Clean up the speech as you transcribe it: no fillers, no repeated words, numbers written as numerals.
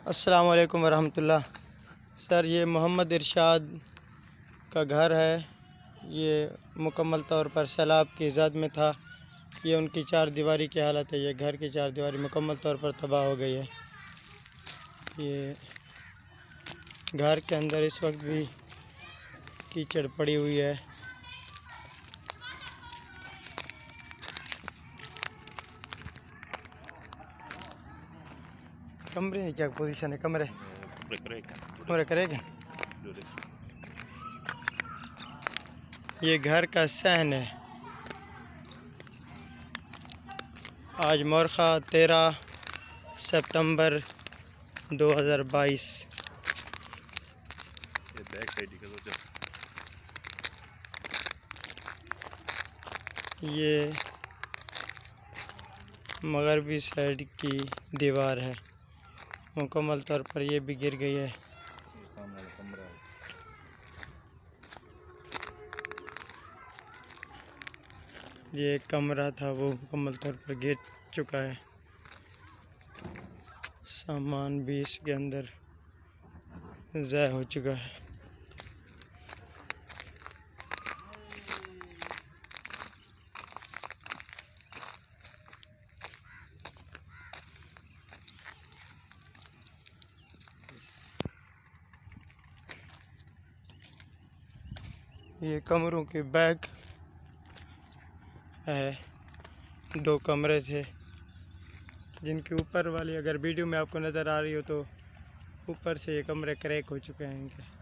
अस्सलाम वालेकुम वरहमतुल्लाह। सर, ये मोहम्मद इरशाद का घर है। ये मुकम्मल तौर पर सैलाब की ज़द में था। ये उनकी चार दीवारी की हालत है। ये घर की चार दीवारी मुकम्मल तौर पर तबाह हो गई है। ये घर के अंदर इस वक्त भी कीचड़ पड़ी हुई है। कमरे की क्या पोजीशन है? कमरे करेगा। ये घर का सहन है। आज मोरखा 13 सितंबर 2022। ये मगरबी साइड की दीवार है। मुकम्मल तौर पर ये भी गिर गई है। ये एक कमरा था, वो मुकम्मल तौर पर गिर चुका है। सामान भी इसके अंदर ज़ाया हो चुका है। ये कमरों के बैग है। 2 कमरे थे जिनके ऊपर वाली अगर वीडियो में आपको नज़र आ रही हो तो ऊपर से ये कमरे क्रैक हो चुके हैं इनके।